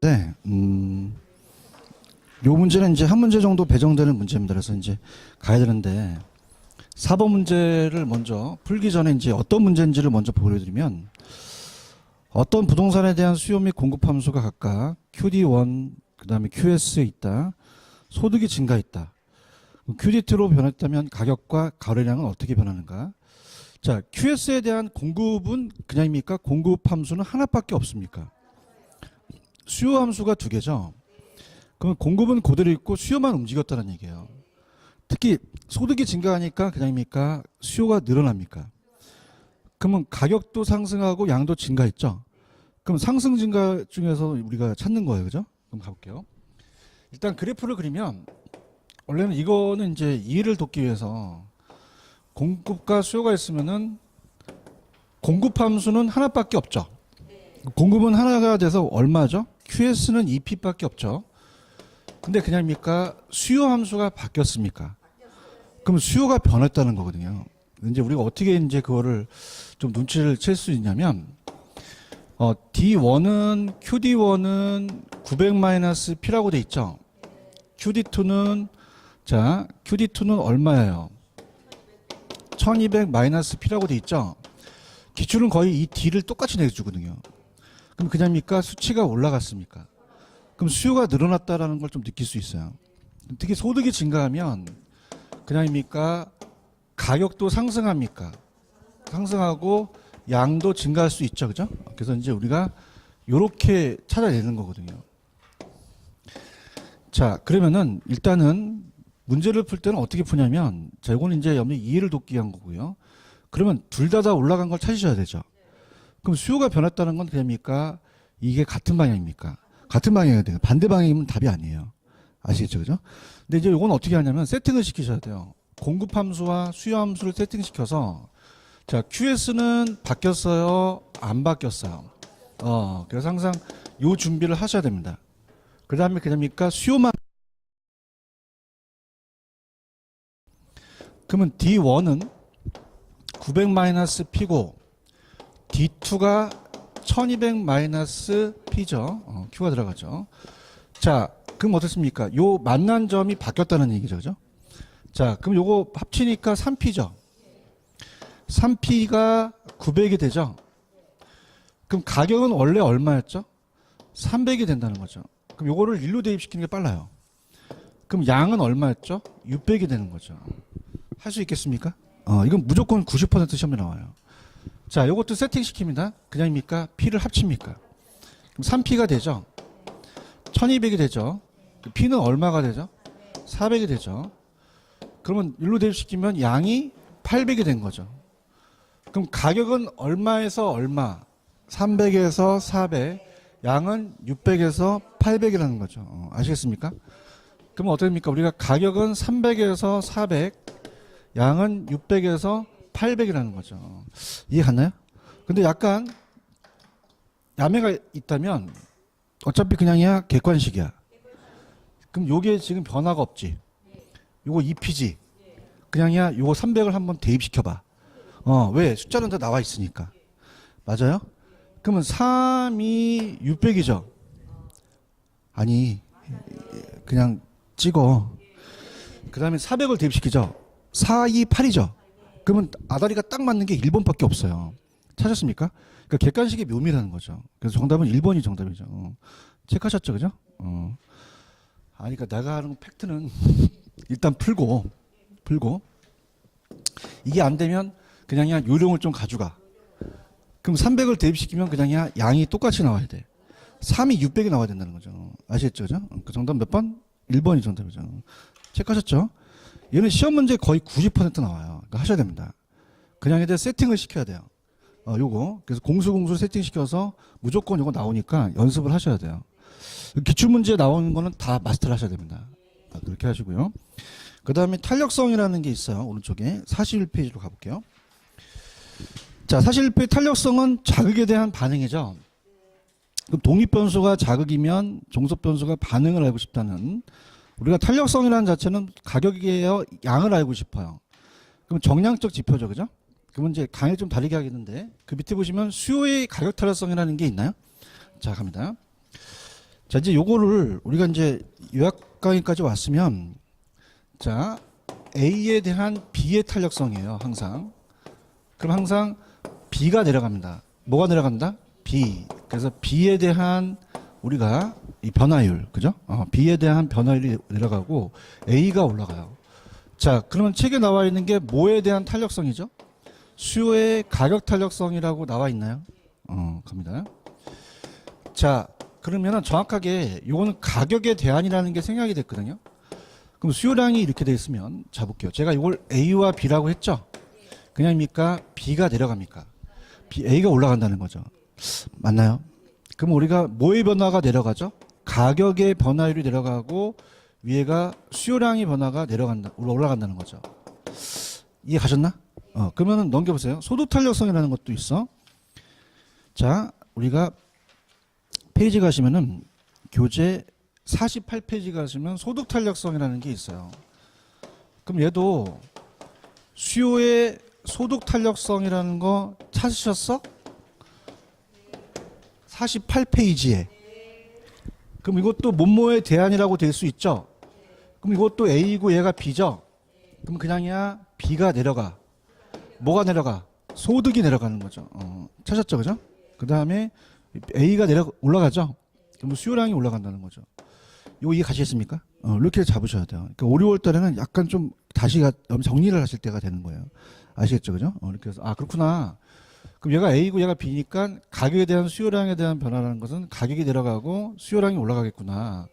되는데, 요 문제는 이제 한 문제 정도 배정되는 문제입니다. 그래서 이제 가야 되는데, 4번 문제를 먼저 풀기 전에 이제 어떤 문제인지를 먼저 보여드리면, 어떤 부동산에 대한 수요 및 공급 함수가 각각 QD1, 그 다음에 QS에 있다. 소득이 증가했다. QD2로 변했다면 가격과 거래량은 어떻게 변하는가? 자, QS에 대한 공급은 그냥입니까? 공급 함수는 하나밖에 없습니까? 수요 함수가 두 개죠. 그러면 공급은 그대로 있고 수요만 움직였다는 얘기예요. 특히 소득이 증가하니까 그냥입니까? 수요가 늘어납니까? 그러면 가격도 상승하고 양도 증가했죠. 그럼 상승 증가 중에서 우리가 찾는 거예요. 그죠? 그럼 가볼게요. 일단 그래프를 그리면 원래는 이거는 이제 이해를 돕기 위해서 공급과 수요가 있으면은 공급 함수는 하나밖에 없죠. 공급은 하나가 돼서 얼마죠? QS는 2P밖에 없죠. 근데 그냥입니까? 수요 함수가 바뀌었습니까? 그럼 수요가 변했다는 거거든요. 이제 우리가 어떻게 이제 그거를 좀 눈치를 챌 수 있냐면, D1은, QD1은 900-P라고 돼 있죠. QD2는, 자, QD2는 얼마예요? 1200-P라고 돼 있죠. 기출은 거의 이 D를 똑같이 내주거든요. 그럼 그냥입니까? 수치가 올라갔습니까? 그럼 수요가 늘어났다라는 걸 좀 느낄 수 있어요. 특히 소득이 증가하면 그냥입니까? 가격도 상승합니까? 상승하고 양도 증가할 수 있죠. 그죠? 그래서 이제 우리가 요렇게 찾아내는 거거든요. 자, 그러면은 일단은 문제를 풀 때는 어떻게 푸냐면, 자, 이거는 이제 여러분이 이해를 돕기 위한 거고요. 그러면 둘 다 올라간 걸 찾으셔야 되죠. 그럼 수요가 변했다는 건 그냥입니까? 이게 같은 방향입니까? 같은 방향이어야 돼요. 반대 방향이면 답이 아니에요. 아시겠죠? 그죠? 근데 이제 이건 어떻게 하냐면 세팅을 시키셔야 돼요. 공급 함수와 수요 함수를 세팅시켜서, 자, QS는 바뀌었어요? 안 바뀌었어요? 그래서 항상 요 준비를 하셔야 됩니다. 그 다음에 그냥입니까? 수요만. 그러면 D1은 900-P고 D2가 1200-P죠. Q가 들어가죠. 자, 그럼 어떻습니까? 요 만난 점이 바뀌었다는 얘기죠. 그죠? 자, 그럼 요거 합치니까 3P죠. 3P가 900이 되죠. 그럼 가격은 원래 얼마였죠? 300이 된다는 거죠. 그럼 요거를 1로 대입시키는 게 빨라요. 그럼 양은 얼마였죠? 600이 되는 거죠. 할 수 있겠습니까? 이건 무조건 90% 시험에 나와요. 자, 요것도 세팅 시킵니다. 그냥입니까? P를 합칩니까? 그럼 3P가 되죠. 1200이 되죠. P는 얼마가 되죠? 400이 되죠. 그러면 1로 대입시키면 양이 800이 된 거죠. 그럼 가격은 얼마에서 얼마? 300에서 400, 양은 600에서 800이라는 거죠. 아시겠습니까? 그러면 어떻습니까? 우리가 가격은 300에서 400, 양은 600에서 800이라는 거죠. 이해 갔나요? 근데 약간 야매가 있다면 어차피 그냥이야 객관식이야. 그럼 요게 지금 변화가 없지. 요거 2P지. 그냥이야 요거 300을 한번 대입시켜봐. 왜? 숫자는 다 나와 있으니까. 맞아요? 그러면 3이 600이죠. 아니, 그냥 찍어. 그 다음에 400을 대입시키죠. 4, 2, 8이죠. 그러면 아다리가 딱 맞는 게 1번밖에 없어요. 찾았습니까? 그러니까 객관식의 묘미라는 거죠. 그래서 정답은 1번이 정답이죠. 체크하셨죠, 그죠? 아니, 그러니까 내가 하는 팩트는 일단 풀고 이게 안 되면 그냥이야 요령을 좀 가져가. 그럼 300을 대입시키면 그냥이야 양이 똑같이 나와야 돼. 3이 600이 나와야 된다는 거죠. 아시겠죠, 그죠? 그 정답 몇 번? 1번이 정답이죠. 체크하셨죠? 얘는 시험 문제 거의 90% 나와요. 그러니까 하셔야 됩니다. 그냥 애들 세팅을 시켜야 돼요. 요거. 그래서 공수 세팅시켜서 무조건 요거 나오니까 연습을 하셔야 돼요. 기출문제에 나오는 거는 다 마스터를 하셔야 됩니다. 그렇게 하시고요. 그 다음에 탄력성이라는 게 있어요. 오른쪽에 41페이지로 가볼게요. 자, 41페이지 탄력성은 자극에 대한 반응이죠. 그럼 독립변수가 자극이면 종속변수가 반응을 알고 싶다는, 우리가 탄력성이라는 자체는 가격이에요, 양을 알고 싶어요. 그럼 정량적 지표죠, 그죠? 그러면 이제 강의 좀 다르게 하겠는데, 그 밑에 보시면 수요의 가격 탄력성이라는 게 있나요? 자, 갑니다. 자, 이제 요거를 우리가 이제 요약 강의까지 왔으면, 자, A에 대한 B의 탄력성이에요, 항상. 그럼 항상 B가 내려갑니다. 뭐가 내려간다? B. 그래서 B에 대한 우리가 이 변화율, 그죠? B에 대한 변화율이 내려가고 A가 올라가요. 자, 그러면 책에 나와 있는 게 뭐에 대한 탄력성이죠? 수요의 가격 탄력성이라고 나와 있나요? 갑니다. 자, 그러면은 정확하게 요거는 가격에 대한이라는 게 생략이 됐거든요. 그럼 수요량이 이렇게 돼 있으면, 자 볼게요. 제가 이걸 A와 B라고 했죠? 그냥입니까? B가 내려갑니까? A가 올라간다는 거죠. 맞나요? 그럼 우리가 뭐의 변화가 내려가죠? 가격의 변화율이 내려가고 위에가 수요량의 변화가 올라간다는 거죠. 이해 가셨나? 그러면 넘겨보세요. 소득 탄력성이라는 것도 있어. 자, 우리가 페이지 가시면은 교재 48페이지 가시면 소득 탄력성이라는 게 있어요. 그럼 얘도 수요의 소득 탄력성이라는 거 찾으셨어? 48페이지에. 그럼 이것도 뭐뭐의 대안이라고 될 수 있죠? 그럼 이것도 A고 얘가 B죠? 그럼 그냥이야 B가 내려가. 뭐가 내려가? 소득이 내려가는 거죠. 찾았죠, 그죠? 그 다음에 A가 올라가죠? 그럼 수요량이 올라간다는 거죠. 이거 이해 가시겠습니까? 이렇게 잡으셔야 돼요. 그러니까 5, 6월 달에는 약간 좀 다시 정리를 하실 때가 되는 거예요. 아시겠죠, 그죠? 이렇게 해서, 그렇구나. 그럼 얘가 A고 얘가 B니까 가격에 대한 수요량에 대한 변화라는 것은 가격이 내려가고 수요량이 올라가겠구나.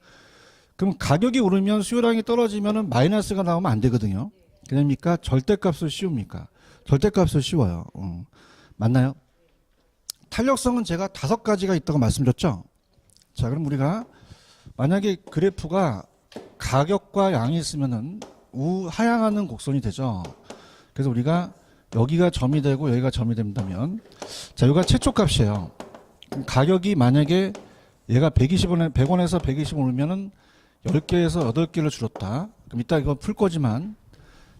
그럼 가격이 오르면 수요량이 떨어지면은 마이너스가 나오면 안 되거든요. 그냥입니까? 절대값을 씌웁니까? 절대값을 씌워요. 맞나요? 탄력성은 제가 5가지가 있다고 말씀드렸죠. 자, 그럼 우리가 만약에 그래프가 가격과 양이 있으면은 하향하는 곡선이 되죠. 그래서 우리가 여기가 점이 되고 여기가 점이 된다면, 자, 여기가 최초값이에요. 그럼 가격이 만약에 얘가 100원에서 120원 오르면은 10개에서 8개를 줄었다. 그럼 이따 이거 풀 거지만,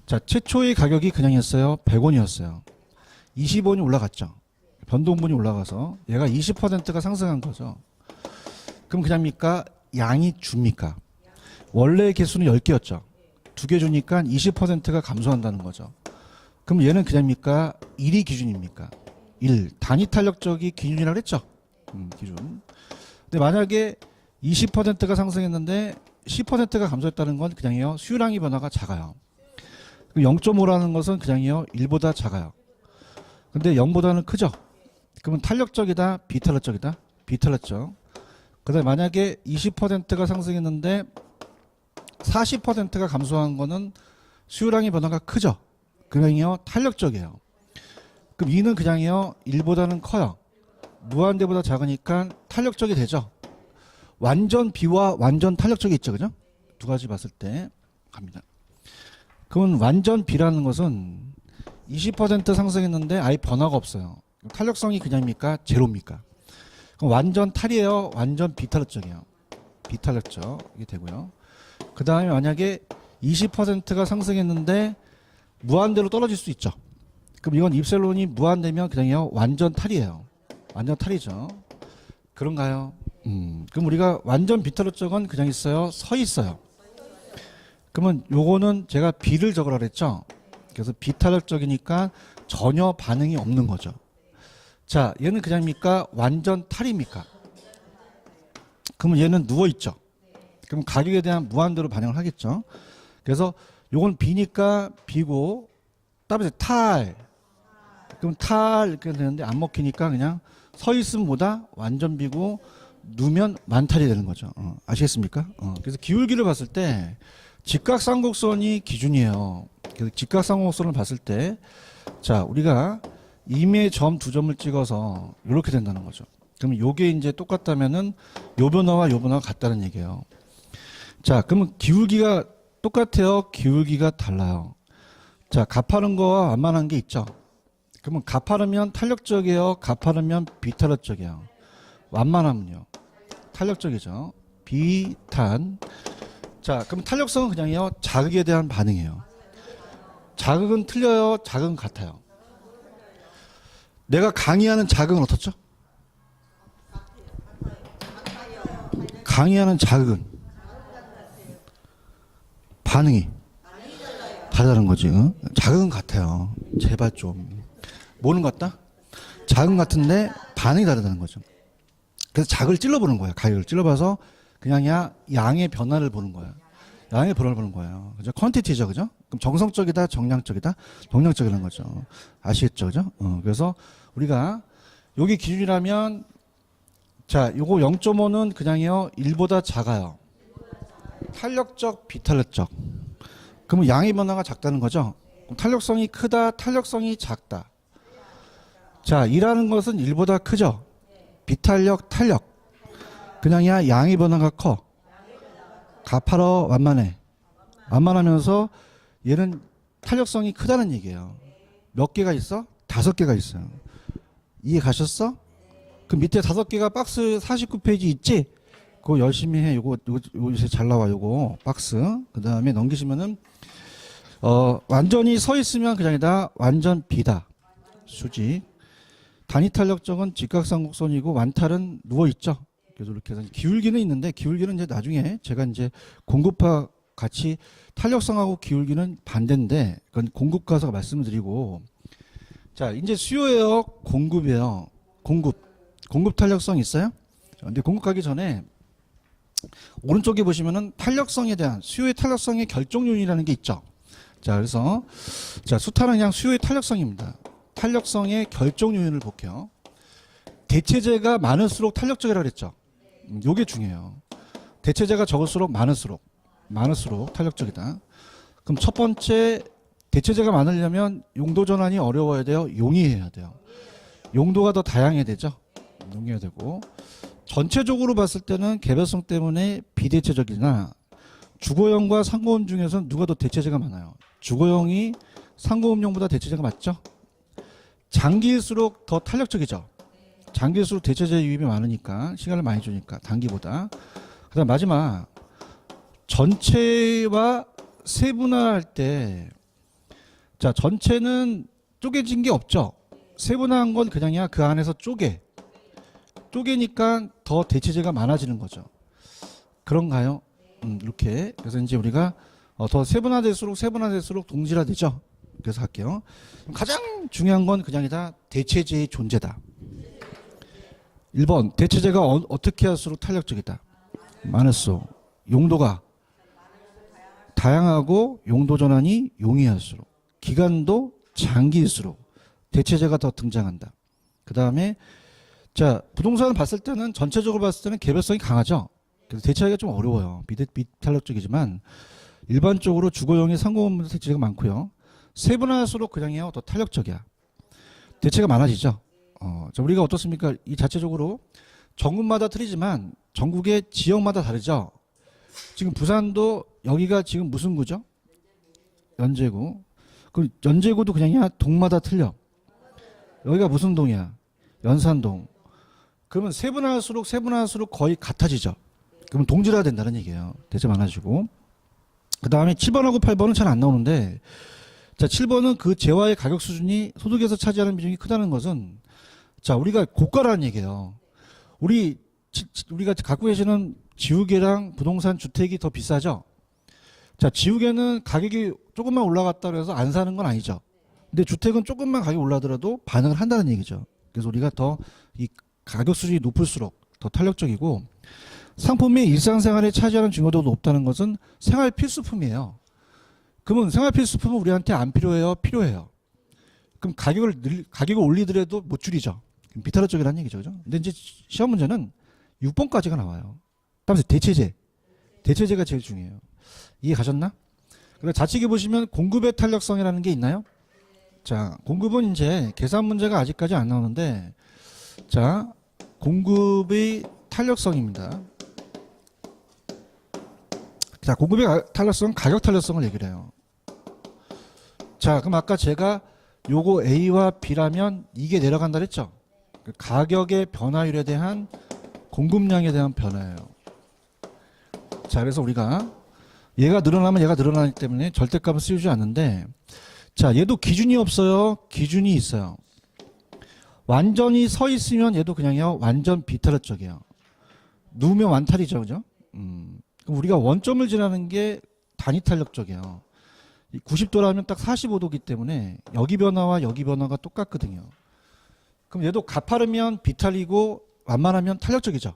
자, 최초의 가격이 그냥이었어요. 100원이었어요. 20원이 올라갔죠. 변동분이 올라가서 얘가 20%가 상승한 거죠. 그럼 그냥입니까? 양이 줍니까? 원래 개수는 10개였죠. 2개 주니까 20%가 감소한다는 거죠. 그럼 얘는 그냥입니까? 1이 기준입니까? 1. 단위 탄력적이 기준이라고 했죠? 기준. 근데 만약에 20%가 상승했는데 10%가 감소했다는 건 그냥이요. 수요량의 변화가 작아요. 0.5라는 것은 그냥이요. 1보다 작아요. 근데 0보다는 크죠? 그러면 탄력적이다? 비탄력적이다? 비탄력적. 그 다음에 만약에 20%가 상승했는데 40%가 감소한 거는 수요량의 변화가 크죠? 그냥이요. 탄력적이에요. 그럼 2는 그냥이요. 1보다는 커요. 무한대보다 작으니까 탄력적이 되죠? 완전 비와 완전 탄력적이 있죠, 그죠? 두 가지 봤을 때 갑니다. 그건 완전 비라는 것은 20% 상승했는데 아예 변화가 없어요. 탄력성이 그냥입니까? 제로입니까? 그럼 완전 탈이에요? 완전 비탄력적이에요? 비탄력적 이게 되고요. 그 다음에 만약에 20%가 상승했는데 무한대로 떨어질 수 있죠. 그럼 이건 입셀론이 무한대면 그냥요. 완전 탈이에요. 완전 탈이죠. 그런가요? 그럼 우리가 완전 비탄력적은 그냥 있어요? 서 있어요. 그러면 요거는 제가 B를 적으라 그랬죠. 그래서 비탄력적이니까 전혀 반응이 없는 거죠. 자, 얘는 그냥입니까? 완전 탈입니까? 그러면 얘는 누워있죠. 그럼 가격에 대한 무한대로 반영을 하겠죠. 그래서 요건 B니까 B고, 따라서 탈. 그럼 탈 이렇게 되는데 안 먹히니까 그냥 서 있으면 뭐다? 완전 B고, 누면 만탈이 되는 거죠. 아시겠습니까? 그래서 기울기를 봤을 때 직각삼곡선이 기준이에요. 그래서 직각삼곡선을 봤을 때, 자, 우리가 임의 점 두 점을 찍어서 이렇게 된다는 거죠. 그러면 요게 이제 똑같다면은 요 변화와 요 변화가 같다는 얘기예요. 자, 그러면 기울기가 똑같아요? 기울기가 달라요? 자, 가파른 거와 완만한 게 있죠. 그러면 가파르면 탄력적이에요? 가파르면 비탄력적이에요? 완만하면요? 탄력적이죠. 비탄. 자, 그럼 탄력성은 그냥요. 자극에 대한 반응이에요. 자극은 틀려요? 자극은 같아요? 내가 강의하는 자극은 어떻죠? 강의하는 자극은 반응이 다르다는 거지. 응? 자극은 같아요. 제발 좀. 뭐는 같다? 자극은 같은데 반응이 다르다는 거죠. 그래서 자극을 찔러보는 거야. 가격을 찔러봐서 그냥 양의 변화를 보는 거야. 양의 변화를 보는 거예요. 그죠? 퀀티티죠, 그죠? 그럼 정성적이다, 정량적이다, 정량적이라는 거죠. 아시겠죠, 그죠? 그래서 우리가 여기 기준이라면 자, 요거 0.5는 그냥요 1보다 작아요. 탄력적, 비탄력적. 그러면 양의 변화가 작다는 거죠. 그럼 탄력성이 크다, 탄력성이 작다. 자, 2라는 것은 1보다 크죠. 비탄력, 탄력. 그냥 양의 변화가 커. 가파러 완만해. 완만하면서 얘는 탄력성이 크다는 얘기예요. 몇 개가 있어? 5개가 있어요. 이해 가셨어? 그 밑에 5개가 박스 49페이지 있지? 그거 열심히 해. 요거 요새 잘 나와. 요거 박스. 그 다음에 넘기시면은 완전히 서 있으면 그냥이다. 완전 비다. 수직. 단위 탄력적은 직각삼각선이고 완탈은 누워 있죠. 그래서 이렇게 해서 기울기는 있는데 기울기는 이제 나중에 제가 이제 공급파 같이 탄력성하고 기울기는 반대인데 그건 공급 가서 말씀을 드리고 자 이제 수요예요, 공급이에요. 공급 탄력성 있어요? 근데 공급 가기 전에 오른쪽에 보시면은 탄력성에 대한 수요의 탄력성의 결정 요인이라는 게 있죠. 자 그래서 자 수탄은 그냥 수요의 탄력성입니다. 탄력성의 결정 요인을 볼게요. 대체재가 많을수록 탄력적이라고 그랬죠. 요게 중요해요. 대체재가 적을수록 많을수록 탄력적이다. 그럼 첫 번째 대체재가 많으려면 용도 전환이 어려워야 돼요. 용이해야 돼요. 용도가 더 다양해야 되죠. 용이해야 되고 전체적으로 봤을 때는 개별성 때문에 비대체적이나 주거용과 상고용 중에서는 누가 더 대체재가 많아요? 주거용이 상고용보다 대체재가 많죠? 장기일수록 더 탄력적이죠. 장기일수록 대체재 유입이 많으니까 시간을 많이 주니까 단기보다. 그다음 마지막 전체와 세분화할 때 자 전체는 쪼개진 게 없죠. 세분화한 건 그냥이야 그 안에서 쪼개니까 더 대체재가 많아지는 거죠. 그런가요? 이렇게 그래서 이제 우리가 더 세분화될수록 동질화되죠. 그래서 할게요. 가장 중요한 건 그냥이다 대체재의 존재다. 1번 대체재가 어떻게 할수록 탄력적이다. 많을수록 용도가 다양하고 용도 전환이 용이할수록 기간도 장기일수록 대체재가 더 등장한다. 그 다음에 자 부동산을 봤을 때는 전체적으로 봤을 때는 개별성이 강하죠. 그래서 대체하기가 좀 어려워요. 비탄력적이지만 일반적으로 주거용이 상고용보다 대체재가 많고요. 세분화할수록 그냥이요 더 탄력적이야. 대체가 많아지죠. 자 우리가 어떻습니까? 이 자체적으로 전국마다 틀리지만 전국의 지역마다 다르죠. 지금 부산도 여기가 지금 무슨 구죠? 연제구. 그 연제구도 그냥이야 동마다 틀려. 여기가 무슨 동이야? 연산동. 그러면 세분화할수록 거의 같아지죠. 그러면 동질화 된다는 얘기예요. 대체 많아지고. 그 다음에 7번하고 8번은 잘 안 나오는데 자 7번은 그 재화의 가격 수준이 소득에서 차지하는 비중이 크다는 것은 자 우리가 고가라는 얘기예요. 우리가 갖고 계시는 지우개랑 부동산 주택이 더 비싸죠. 자 지우개는 가격이 조금만 올라갔다 그래서 안 사는 건 아니죠. 근데 주택은 조금만 가격이 올라더라도 반응을 한다는 얘기죠. 그래서 우리가 더 이 가격 수준이 높을수록 더 탄력적이고 상품이 일상생활에 차지하는 중요도가 높다는 것은 생활 필수품이에요. 그러면 생활 필수품은 우리한테 안 필요해요? 필요해요. 그럼 가격을 올리더라도 못 줄이죠. 비탄력적이라는 얘기죠. 그죠? 근데 이제 시험 문제는 6번까지가 나와요. 다음에 대체재가 제일 중요해요. 이해 가셨나? 그리고 좌측에 보시면 공급의 탄력성이라는 게 있나요? 자, 공급은 이제 계산 문제가 아직까지 안 나오는데 자, 공급의 탄력성입니다. 자, 공급의 탄력성은 가격 탄력성을 얘기를 해요. 자, 그럼 아까 제가 요거 A와 B라면 이게 내려간다 그랬죠? 가격의 변화율에 대한 공급량에 대한 변화예요. 자, 그래서 우리가 얘가 늘어나면 얘가 늘어나기 때문에 절대값은 쓰이지 않는데 자, 얘도 기준이 없어요? 기준이 있어요. 완전히 서 있으면 얘도 그냥요 완전 비탄력적이에요. 누우면 완탈이죠, 그죠? 그럼 우리가 원점을 지나는 게 단위 탄력적이에요. 90도라면 딱 45도기 때문에 여기 변화와 여기 변화가 똑같거든요. 그럼 얘도 가파르면 비탈이고 완만하면 탄력적이죠.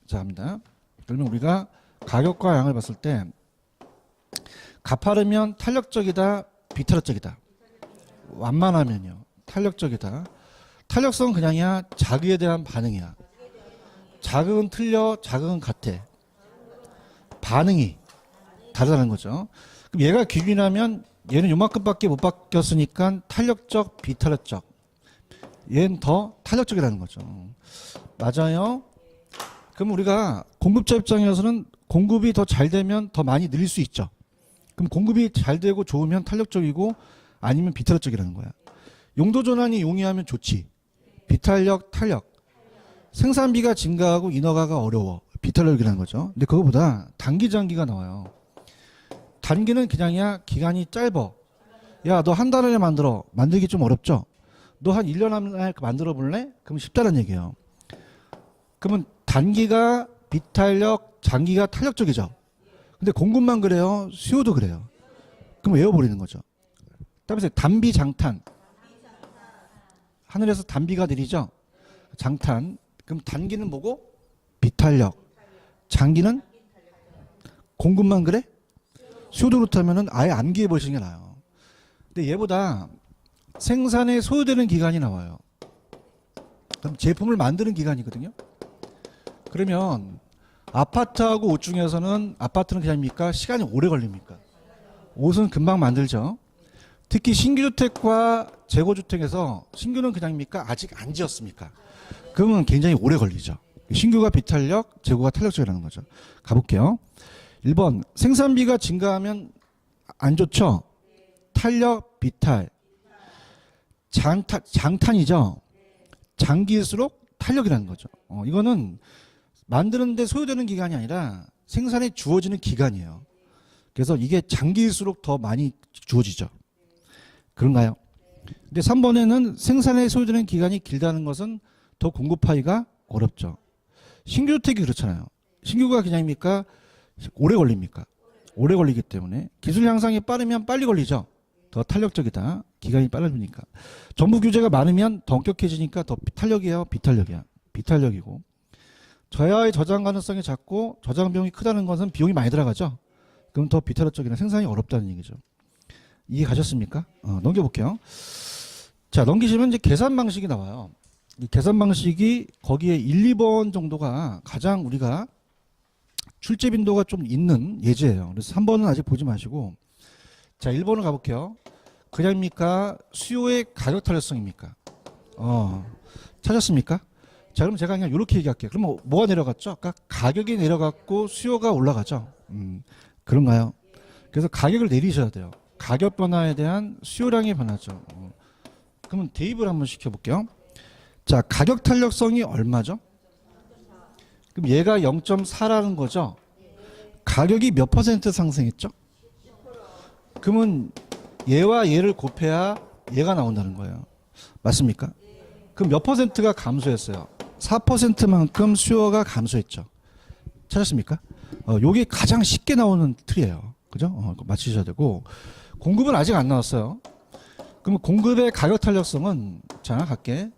자, 합니다. 그러면 우리가 가격과 양을 봤을 때 가파르면 탄력적이다, 비탄력적이다. 완만하면요, 탄력적이다. 탄력성은 그냥이야, 자극에 대한 반응이야. 자극은 틀려, 자극은 같아. 반응이 다르다는 거죠. 그럼 얘가 기준이라면 얘는 요만큼밖에 못 바뀌었으니까 탄력적, 비탄력적. 얘는 더 탄력적이라는 거죠. 맞아요. 그럼 우리가 공급자 입장에서는 공급이 더 잘 되면 더 많이 늘릴 수 있죠. 그럼 공급이 잘 되고 좋으면 탄력적이고 아니면 비탄력적이라는 거야. 용도 전환이 용이하면 좋지. 비탄력, 탄력. 생산비가 증가하고 인허가가 어려워. 비탄력이라는 거죠. 근데 그거보다 단기 장기가 나와요. 단기는 그냥이야, 기간이 짧아. 야, 너 한 달 안에 만들어. 만들기 좀 어렵죠? 너 한 1년 안에 만들어 볼래? 그럼 쉽다는 얘기예요. 그러면 단기가 비탄력, 장기가 탄력적이죠. 근데 공급만 그래요? 수요도 그래요. 그럼 외워버리는 거죠. 따라서 단비 장탄. 하늘에서 단비가 내리죠? 장탄. 그럼 단기는 뭐고? 비탄력. 장기는 공급만 그래? 수요도 그렇다면 아예 암기해 보시는 게 나아요. 근데 얘보다 생산에 소요되는 기간이 나와요. 그럼 제품을 만드는 기간이거든요. 그러면 아파트하고 옷 중에서는 아파트는 그냥입니까? 시간이 오래 걸립니까? 옷은 금방 만들죠. 특히 신규주택과 재고주택에서 신규는 그냥입니까? 아직 안 지었습니까? 그러면 굉장히 오래 걸리죠. 신규가 비탄력, 재고가 탄력적이라는 거죠. 가볼게요. 1번 생산비가 증가하면 안 좋죠. 탄력, 비탈. 장탄이죠. 장기일수록 탄력이라는 거죠. 이거는 만드는데 소요되는 기간이 아니라 생산에 주어지는 기간이에요. 그래서 이게 장기일수록 더 많이 주어지죠. 그런가요? 근데 3번에는 생산에 소요되는 기간이 길다는 것은 더 공급하기가 어렵죠. 신규주택이 그렇잖아요. 신규가 그냥입니까? 오래 걸립니까? 오래 걸리기 때문에 기술 향상이 빠르면 빨리 걸리죠. 더 탄력적이다. 기간이 빨라지니까. 정부 규제가 많으면 더 엄격해지니까 더 탄력이에요? 비탄력이야? 비탄력이고. 저야의 저장 가능성이 작고 저장 비용이 크다는 것은 비용이 많이 들어가죠. 그럼 더 비탄력적이나 생산이 어렵다는 얘기죠. 이해 가셨습니까? 넘겨볼게요. 자, 넘기시면 이제 계산 방식이 나와요. 이 계산 방식이 거기에 1, 2번 정도가 가장 우리가 출제 빈도가 좀 있는 예제예요. 그래서 3번은 아직 보지 마시고, 자, 1번을 가볼게요. 그냥입니까? 수요의 가격 탄력성입니까? 찾았습니까? 자, 그럼 제가 그냥 이렇게 얘기할게요. 그러면 뭐가 내려갔죠? 아까 가격이 내려갔고 수요가 올라가죠. 그런가요? 그래서 가격을 내리셔야 돼요. 가격 변화에 대한 수요량의 변화죠. 그러면 대입을 한번 시켜볼게요. 자, 가격 탄력성이 얼마죠? 그럼 얘가 0.4라는 거죠. 가격이 몇 퍼센트 상승했죠? 그러면 얘와 얘를 곱해야 얘가 나온다는 거예요. 맞습니까? 그럼 몇 퍼센트가 감소했어요? 4%만큼 수요가 감소했죠. 찾았습니까? 요게 가장 쉽게 나오는 틀이에요. 그죠? 맞히셔야 되고, 공급은 아직 안 나왔어요. 그러면 공급의 가격 탄력성은, 자, 갈게.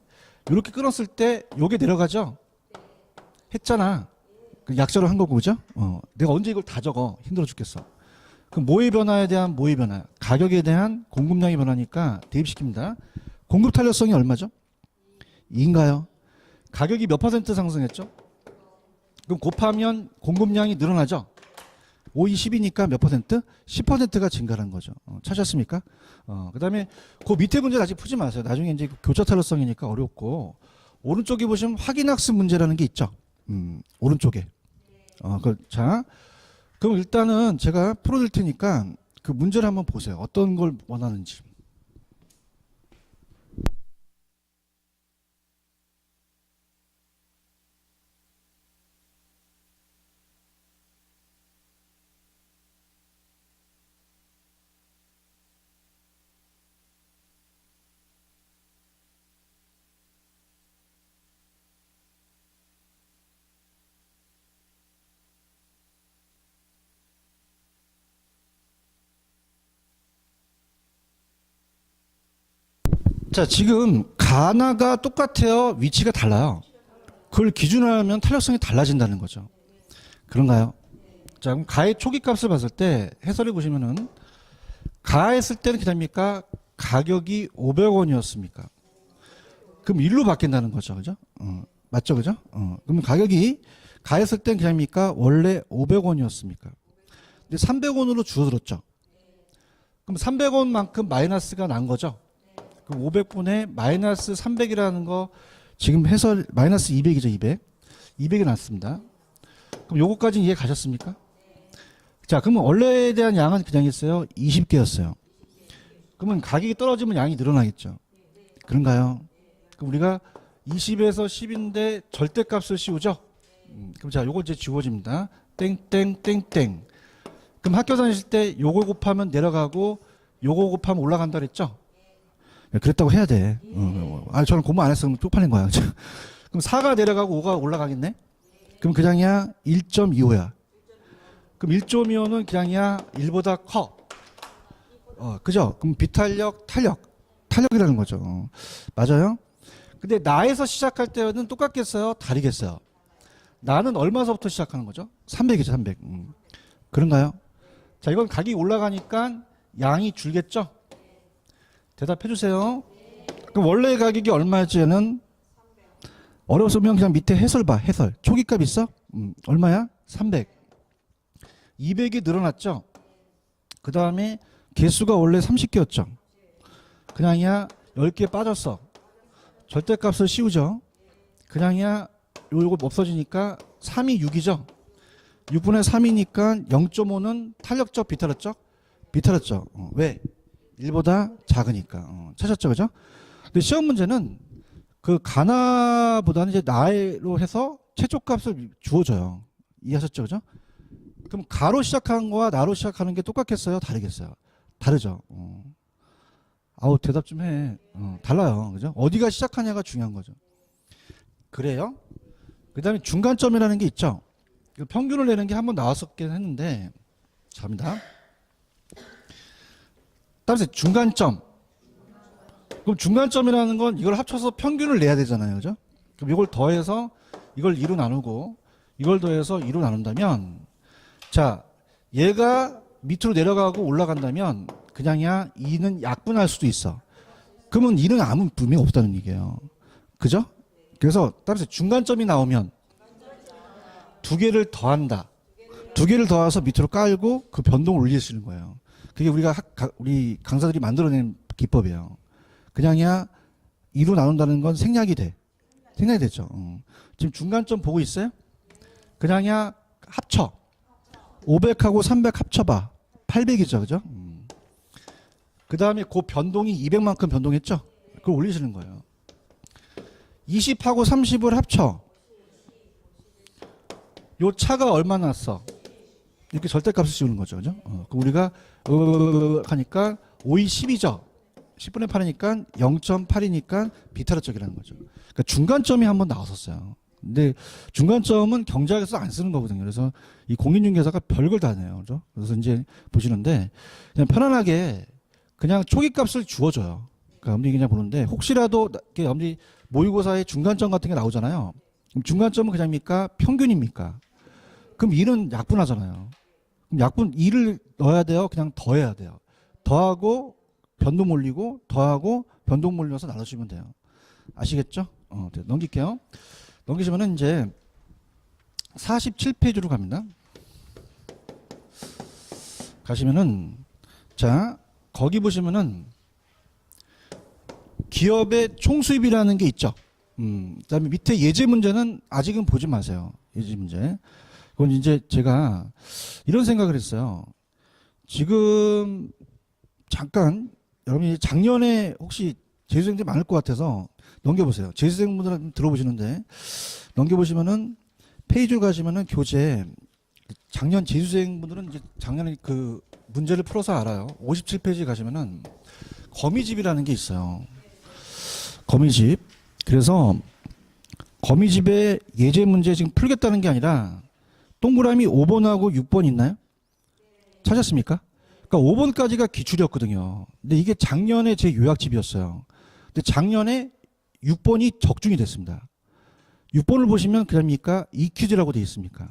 이렇게 끊었을 때 요게 내려가죠? 했잖아. 약자로 한 거고, 그죠? 내가 언제 이걸 다 적어? 힘들어 죽겠어. 그럼 뭐의 변화에 대한 뭐의 변화? 가격에 대한 공급량의 변화니까 대입시킵니다. 공급 탄력성이 얼마죠? 2인가요? 가격이 몇 퍼센트 상승했죠? 그럼 곱하면 공급량이 늘어나죠? 5, 20이니까 몇 퍼센트? 10%가 증가한 거죠. 찾았습니까? 그 다음에 그 밑에 문제는 아직 푸지 마세요. 나중에 이제 교차 탄력성이니까 어렵고, 오른쪽에 보시면 확인학습 문제라는 게 있죠. 오른쪽에. 자, 그럼 일단은 제가 풀어드릴 테니까 그 문제를 한번 보세요. 어떤 걸 원하는지. 자, 지금 가나가 똑같아요. 위치가 달라요. 그걸 기준으로 하면 탄력성이 달라진다는 거죠. 그런가요? 자, 그럼 가의 초기 값을 봤을 때 해설해 보시면은 가했을 때는 기다립니까? 가격이 500원이었습니까? 그럼 1로 바뀐다는 거죠. 그죠? 맞죠? 그죠? 그러면 가격이 가했을 때는 기다립니까? 원래 500원이었습니까? 근데 300원으로 줄어들었죠. 그럼 300원만큼 마이너스가 난 거죠. 그럼 500분의 마이너스 300이라는 거 지금 해설 마이너스 200이죠. 200. 200이 났습니다. 그럼 요거까지 이해 가셨습니까? 자, 그러면 원래에 대한 양은 그냥 있어요. 20개였어요. 그러면 가격이 떨어지면 양이 늘어나겠죠. 그런가요? 그럼 우리가 20에서 10인데 절대값을 씌우죠. 그럼 자, 요거 이제 지워집니다. 땡땡땡땡. 그럼 학교 다니실 때 요거 곱하면 내려가고 요거 곱하면 올라간다 그랬죠? 그랬다고 해야 돼. 저는 공부 안 했으면 쪽팔린 거야. 그럼 4가 내려가고 5가 올라가겠네? 그럼 그냥이야 1.25야. 그럼 1.25는 그냥이야 1보다 커. 그죠? 그럼 비탄력, 탄력이라는 거죠. 맞아요? 근데 나에서 시작할 때는 똑같겠어요? 다르겠어요? 나는 얼마서부터 시작하는 거죠? 300이죠, 300. 그런가요? 자, 이건 가격이 올라가니까 양이 줄겠죠? 대답해 주세요. 그럼 원래 가격이 얼마였지는? 어려웠으면 그냥 밑에 해설 봐, 해설. 초기값 있어? 얼마야? 300. 200이 늘어났죠? 그 다음에 개수가 원래 30개였죠? 그냥이야 10개 빠졌어. 절대값을 씌우죠? 그냥이야 요거 없어지니까 3이 6이죠? 6분의 3이니까 0.5는 탄력적, 비탄력적? 비탄력적. 왜? 1보다 작으니까. 찾았죠? 그죠? 근데 시험 문제는 그 가나보다는 이제 나로 해서 최초값을 주어줘요. 이해하셨죠? 그죠? 그럼 가로 시작하는 거와 나로 시작하는 게 똑같겠어요? 다르겠어요? 다르죠? 아우, 대답 좀 해. 달라요. 그죠? 어디가 시작하냐가 중요한 거죠. 그래요? 그 다음에 중간점이라는 게 있죠? 평균을 내는 게 한번 나왔었긴 했는데, 잡니다. 따라서 중간점. 그럼 중간점이라는 건 이걸 합쳐서 평균을 내야 되잖아요. 그죠? 그럼 이걸 더해서 이걸 2로 나누고 이걸 더해서 2로 나눈다면, 자, 얘가 밑으로 내려가고 올라간다면 그냥이야 2는 약분할 수도 있어. 그러면 2는 아무 의미가 없다는 얘기예요. 그죠? 그래서 따라서 중간점이 나오면 두 개를 더한다. 두 개를 더해서 밑으로 깔고 그 변동을 올리시는 거예요. 그게 우리 강사들이 만들어낸 기법이에요. 그냥이야 2로 나눈다는 건 생략이 돼. 생략이 됐죠. 지금 중간점 보고 있어요? 그냥이야 합쳐. 500하고 300 합쳐봐. 800이죠. 그죠? 그 다음에 그 변동이 200만큼 변동했죠? 그걸 올리시는 거예요. 20하고 30을 합쳐. 요 차가 얼마 났어? 이렇게 절대값을 씌우는 거죠. 그죠? 그럼 우리가 하니까 5이 10이죠. 10분의 8이니까 0.8이니까 비타르적이라는 거죠. 그러니까 중간점이 한번 나왔었어요. 근데 중간점은 경제학에서 안 쓰는 거거든요. 그래서 이 공인중개사가 별걸 다 내요. 그죠? 그래서 이제 보시는데 그냥 편안하게 그냥 초기값을 주어줘요. 그러니까 여러분들이 그냥 보는데 혹시라도 여러분들이 모의고사에 중간점 같은 게 나오잖아요. 그럼 중간점은 그냥입니까? 평균입니까? 그럼 2는 약분하잖아요. 그럼 약분 2를 넣어야 돼요? 그냥 더해야 돼요. 더하고 변동 올리고 더하고 변동 올려서 나눠주면 돼요. 아시겠죠? 네, 넘길게요. 넘기시면은 이제 47페이지로 갑니다. 가시면은 자 거기 보시면은 기업의 총수입이라는 게 있죠. 그다음에 밑에 예제 문제는 아직은 보지 마세요. 예제 문제. 그건 이제 제가 이런 생각을 했어요. 지금 잠깐 여러분이 작년에 혹시 재수생들이 많을 것 같아서 넘겨보세요. 재수생분들은 들어보시는데 넘겨보시면은 페이지로 가시면은 교재 작년 재수생분들은 이제 작년에 그 문제를 풀어서 알아요. 57페이지 가시면은 거미집이라는 게 있어요. 거미집. 그래서 거미집의 예제 문제 지금 풀겠다는 게 아니라 동그라미 5번하고 6번 있나요? 찾았습니까? 그러니까 5번까지가 기출이었거든요. 근데 이게 작년에 제 요약집이었어요. 근데 작년에 6번이 적중이 됐습니다. 6번을 보시면 그럽니까? EQG라고 되어 있습니까?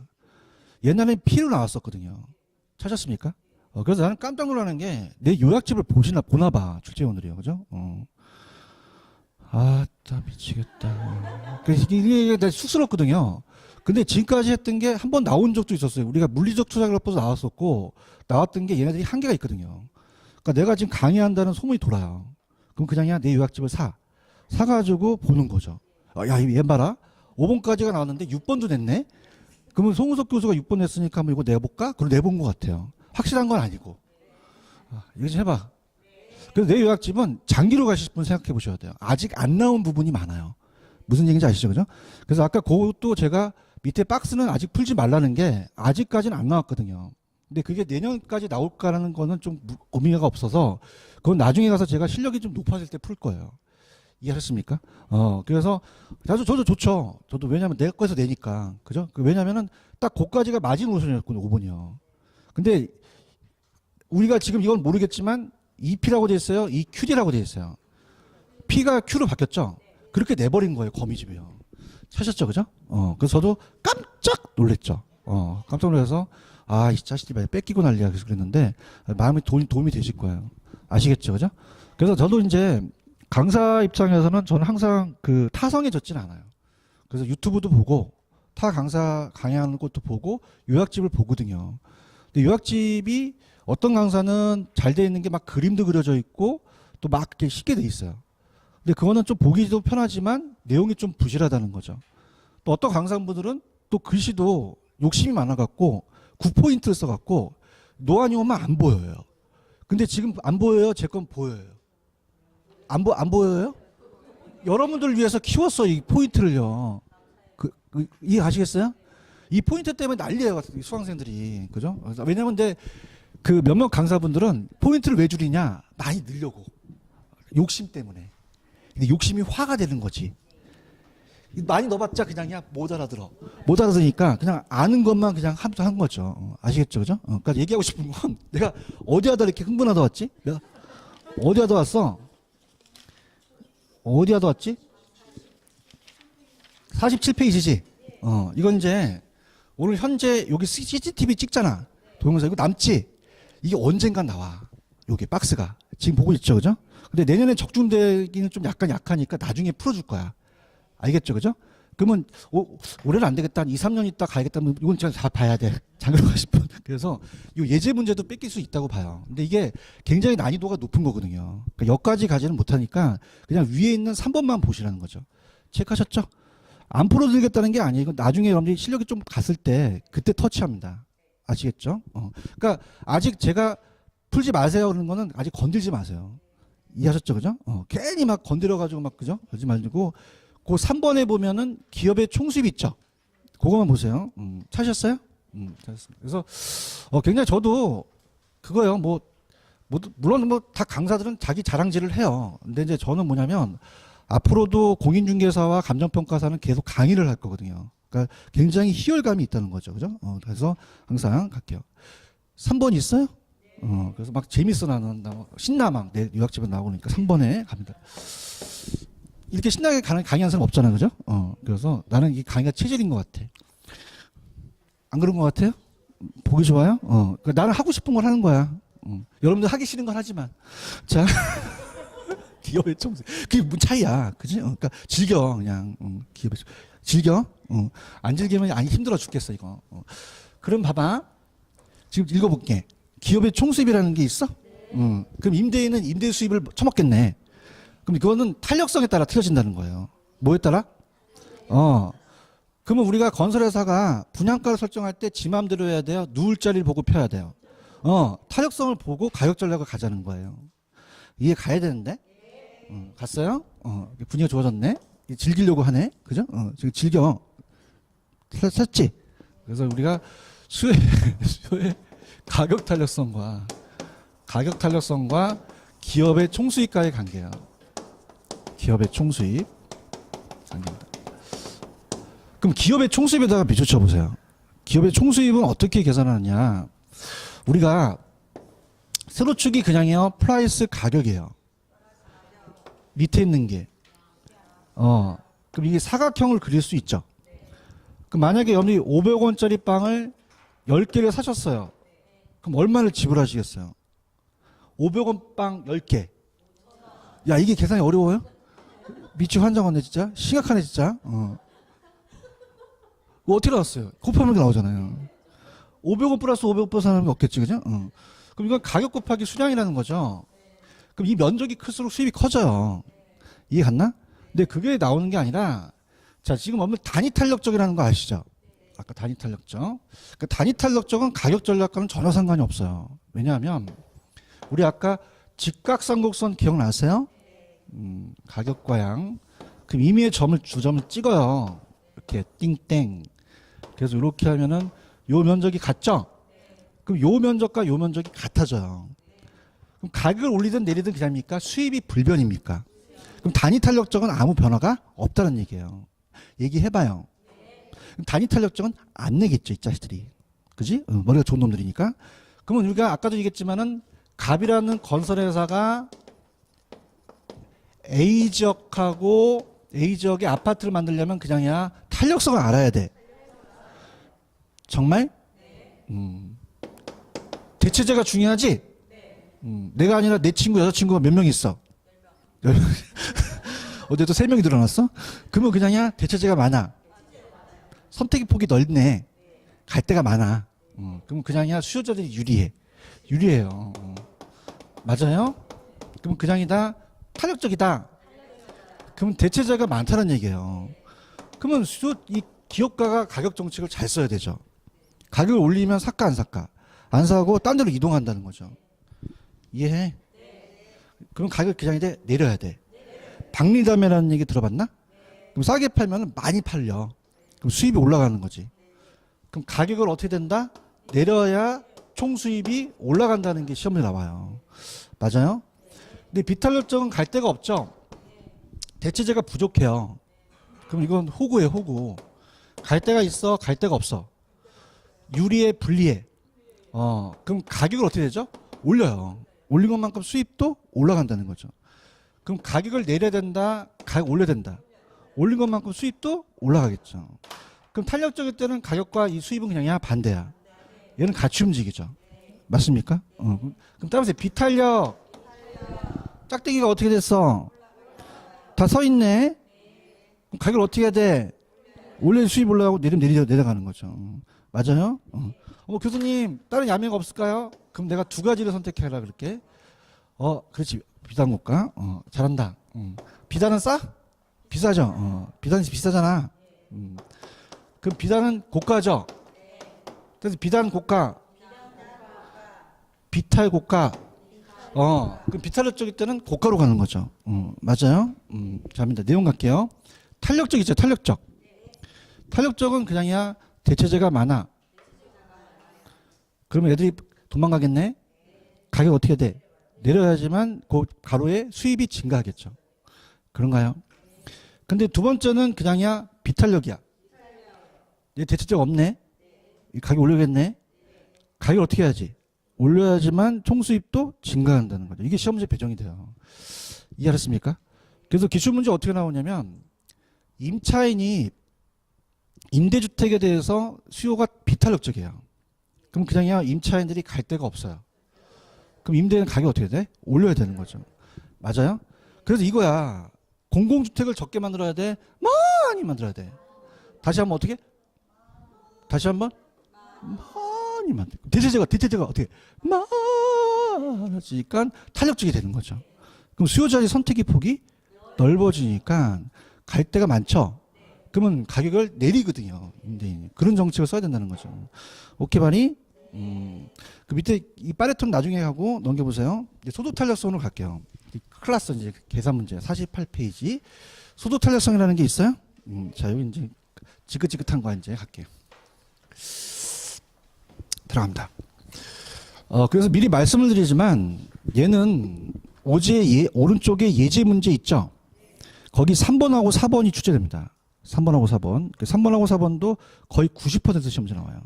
옛날엔 P로 나왔었거든요. 찾았습니까? 그래서 나는 깜짝 놀라는 게 내 요약집을 보나 봐. 출제원들이요. 그죠? 아, 참 미치겠다. 이게 내가 쑥스럽거든요. 근데 지금까지 했던 게 한 번 나온 적도 있었어요. 우리가 물리적 투자결합도 나왔었고 나왔던 게 얘네들이 한계가 있거든요. 그러니까 내가 지금 강의한다는 소문이 돌아요. 그럼 그냥 내 요약집을 사가지고 보는 거죠. 야, 얘 봐라. 5번까지가 나왔는데 6번도 냈네? 그러면 송우석 교수가 6번 냈으니까 한번 이거 내볼까? 그럼 내본 것 같아요. 확실한 건 아니고. 이거 좀 해봐. 그래서 내 요약집은 장기로 가실 분 생각해 보셔야 돼요. 아직 안 나온 부분이 많아요. 무슨 얘기인지 아시죠? 그죠? 그래서 아까 그것도 제가 밑에 박스는 아직 풀지 말라는 게 아직까지는 안 나왔거든요. 근데 그게 내년까지 나올까라는 거는 좀 의미가 없어서 그건 나중에 가서 제가 실력이 좀 높아질 때 풀 거예요. 이해하셨습니까? 그래서 저도 좋죠. 저도 왜냐면 내 거에서 내니까. 그죠? 왜냐면은 딱 고까지가 마지노선이었거든요. 5번이요. 근데 우리가 지금 이건 모르겠지만 EP라고 돼 있어요. EQD라고 돼 있어요. P가 Q로 바뀌었죠? 그렇게 내버린 거예요. 거미집이요. 찾았죠? 그죠? 그래서 저도 깜짝 놀랐죠. 깜짝 놀라서 이 자식들이 뺏기고 난리야. 그래서 그랬는데 마음이 도움이 되실 거예요. 아시겠죠? 그죠? 그래서 저도 이제 강사 입장에서는 저는 항상 그 타성해졌진 않아요. 그래서 유튜브도 보고 타 강사 강의하는 것도 보고 요약집을 보거든요. 근데 요약집이 어떤 강사는 잘 돼 있는 게 막 그림도 그려져 있고 또 막 이렇게 쉽게 돼 있어요. 근데 그거는 좀 보기도 편하지만 내용이 좀 부실하다는 거죠. 또 어떤 강사분들은 또 글씨도 욕심이 많아갖고 9포인트를 써갖고 노안이 오면 안 보여요. 근데 지금 안 보여요? 제 건 보여요. 안 보여요? 여러분들을 위해서 키웠어, 이 포인트를요. 이해 가시겠어요? 이 포인트 때문에 난리예요, 수강생들이. 그죠? 왜냐면 근데 그 몇몇 강사분들은 포인트를 왜 줄이냐? 많이 늘려고. 욕심 때문에. 근데 욕심이 화가 되는 거지. 많이 넣어봤자 그냥 못 알아들어. 못 알아들으니까 그냥 아는 것만 그냥 한 거죠. 아시겠죠? 그죠? 그러니까 얘기하고 싶은 건 내가 어디 하다 이렇게 흥분하다 왔지? 내가 어디 하다 왔어? 어디 하다 왔지? 47페이지지? 이건 이제 오늘 현재 여기 CCTV 찍잖아. 동영상 이거 남지? 이게 언젠간 나와. 여기 박스가. 지금 보고 있죠, 그죠? 근데 내년에 적중되기는 좀 약간 약하니까 나중에 풀어줄 거야. 알겠죠, 그죠? 그러면 올해는 안 되겠다. 한 2, 3년 있다 가야겠다면 이건 제가 다 봐야 돼. 장기로 가실 분. 그래서 이 예제 문제도 뺏길 수 있다고 봐요. 근데 이게 굉장히 난이도가 높은 거거든요. 그러니까 여기까지 가지는 못하니까 그냥 위에 있는 3번만 보시라는 거죠. 체크하셨죠? 안 풀어드리겠다는 게 아니에요. 나중에 여러분들이 실력이 좀 갔을 때 그때 터치합니다. 아시겠죠? 그러니까 아직 제가 풀지 마세요 그러는 거는 아직 건들지 마세요. 이해하셨죠? 그죠? 괜히 막 건드려가지고 막, 그죠? 그러지 말고, 그 3번에 보면은 기업의 총수입 있죠? 그거만 보세요. 찾으셨어요? 찾았습니다. 그래서, 굉장히 저도 그거요. 물론 다 강사들은 자기 자랑질을 해요. 근데 이제 저는 뭐냐면, 앞으로도 공인중개사와 감정평가사는 계속 강의를 할 거거든요. 그러니까 굉장히 희열감이 있다는 거죠. 그죠? 그래서 항상 갈게요. 3번 있어요? 그래서 막 재밌어 나는 신나 막 내 유학집에 나오니까 3번에 갑니다. 이렇게 신나게 강의하는 사람 없잖아요, 그죠? 그래서 나는 이 강의가 체질인 것 같아. 안 그런 것 같아요? 보기 좋아요? 그러니까 나는 하고 싶은 걸 하는 거야. 여러분들 하기 싫은 건 하지만 자 기업의 총수 그게 뭔 차이야, 그지? 그러니까 즐겨 그냥 기업의 즐겨. 안 즐기면 아니 힘들어 죽겠어 이거. 그럼 봐봐. 지금 읽어볼게. 기업의 총수입이라는 게 있어? 그럼 임대인은 임대 수입을 처먹겠네. 그럼 그거는 탄력성에 따라 틀어진다는 거예요. 뭐에 따라? 그러면 우리가 건설회사가 분양가를 설정할 때 지 마음대로 해야 돼요? 누울 자리를 보고 펴야 돼요? 탄력성을 보고 가격 전략을 가자는 거예요. 이해 가야 되는데? 갔어요? 분위기가 좋아졌네? 즐기려고 하네? 그죠? 지금 즐겨. 샀지? 그래서 우리가 수혜 가격 탄력성과 기업의 총수입과의 관계야. 기업의 총수입 관계입니다. 그럼 기업의 총수입에다가 비춰 보세요. 기업의 총수입은 어떻게 계산하느냐? 우리가 세로축이 그냥요 프라이스 가격이에요. 밑에 있는 게. 그럼 이게 사각형을 그릴 수 있죠. 그럼 만약에 여러분이 500원짜리 빵을 10개를 사셨어요. 그럼 얼마를 지불하시겠어요? 500원 빵 10개. 야, 이게 계산이 어려워요? 미치 환장하네, 진짜. 심각하네, 진짜. 이거 어떻게 나왔어요? 곱하면 나오잖아요. 500원 플러스 500원 플러스 하는 게 없겠지, 그죠? 그럼 이건 가격 곱하기 수량이라는 거죠. 그럼 이 면적이 클수록 수입이 커져요. 이해 갔나? 근데 그게 나오는 게 아니라, 자, 지금 없는 단위 탄력적이라는 거 아시죠? 아까 단위 탄력적. 그 단위 탄력적은 가격 전략과는 전혀 상관이 없어요. 왜냐하면, 우리 아까 직각삼곡선 기억나세요? 가격과 양. 그럼 임의의 점을 두 점을 찍어요. 이렇게 띵땡. 그래서 이렇게 하면은 요 면적이 같죠? 그럼 요 면적과 요 면적이 같아져요. 그럼 가격을 올리든 내리든 그냥입니까? 수입이 불변입니까? 그럼 단위 탄력적은 아무 변화가 없다는 얘기예요. 얘기해봐요. 그럼 단위 탄력적은 안 내겠죠, 이 자식들이. 그지? 머리가 좋은 놈들이니까. 그러면 우리가 아까도 얘기했지만은 갑이라는 건설회사가 A 지역의 아파트를 만들려면 그냥이야 탄력성을 알아야 돼. 정말? 대체제가 중요하지? 내가 아니라 내 친구 여자친구가 몇 명 있어? 어제 또 3명이 늘어났어? 그러면 그냥이야 대체제가 많아. 선택의 폭이 넓네. 갈 데가 많아. 그럼 그냥이야 수요자들이 유리해요. 맞아요? 그럼 그냥이다 탄력적이다. 그러면 대체자가 많다는 얘기예요. 그러면 이 기업가가 가격 정책을 잘 써야 되죠. 가격을 올리면 살까 안 살까? 안 사고 딴 데로 이동한다는 거죠. 이해해? 그럼 가격 그냥 이제 내려야 돼. 박리담회라는 얘기 들어봤나? 그럼 싸게 팔면 많이 팔려. 그럼 수입이 올라가는 거지. 그럼 가격을 어떻게 된다? 내려야 총 수입이 올라간다는 게 시험에 나와요. 맞아요? 근데 비탄력적은 갈 데가 없죠. 대체제가 부족해요. 그럼 이건 호구예요, 호구. 갈 데가 있어, 갈 데가 없어. 유리해, 불리해. 그럼 가격을 어떻게 되죠? 올려요. 올린 것만큼 수입도 올라간다는 거죠. 그럼 가격을 내려야 된다, 가격 올려야 된다. 올린 것만큼 수입도 올라가겠죠. 그럼 탄력적일 때는 가격과 이 수입은 그냥 반대야. 얘는 같이 움직이죠. 맞습니까? 그럼 따라서 비탄력 짝대기가 어떻게 됐어? 다 서 있네. 그럼 가격을 어떻게 해야 돼? 올려 수입 올라가고 내려가는 거죠. 맞아요? 교수님 다른 야매가 없을까요? 그럼 내가 두 가지를 선택해라 그럴게. 그렇지. 비단 고가. 잘한다. 비단은 싸? 비싸죠. 비단이 비싸잖아. 그럼 비단은 고가죠. 그래서 비단 고가, 비탈 고가. 그럼 비탄력적일 때는 고가로 가는 거죠. 맞아요? 자, 내용 갈게요. 탄력적 있죠, 탄력적. 탄력적은 그냥이야 대체제가 많아. 그러면 애들이 도망가겠네? 가격 어떻게 돼? 내려야지만 그 가로에 수입이 증가하겠죠. 그런가요? 근데 두 번째는 그냥이야 비탄력이야. 얘 대체제가 없네? 가격 올려야겠네? 가격 어떻게 해야지? 올려야지만 총수입도 증가한다는 거죠. 이게 시험문제 배정이 돼요. 이해하셨습니까? 그래서 기출문제 어떻게 나오냐면 임차인이 임대주택에 대해서 수요가 비탄력적이에요. 그럼 그냥이야 임차인들이 갈 데가 없어요. 그럼 임대는 가격 어떻게 돼? 올려야 되는 거죠. 맞아요? 그래서 이거야. 공공주택을 적게 만들어야 돼? 많이 만들어야 돼. 다시 한번 어떻게? 다시 한번? 많이 만들. 대체제가 어떻게? 많아지니까 탄력적이 되는 거죠. 그럼 수요자의 선택의 폭이 넓어지니까 갈 데가 많죠. 그러면 가격을 내리거든요. 임대인이. 그런 정책을 써야 된다는 거죠. 오케이 바니? 그 밑에 이 파레토는 나중에 하고 넘겨보세요. 이제 소도 탄력성으로 갈게요. 클래스 이제 계산 문제 48페이지. 소도 탄력성이라는 게 있어요? 자, 여기 이제 지긋지긋한 거 이제 할게요. 들어갑니다. 그래서 미리 말씀을 드리지만 얘는 어제 오른쪽에 예제 문제 있죠? 거기 3번하고 4번이 출제됩니다. 3번하고 4번. 3번하고 4번도 거의 90% 시험지 나와요.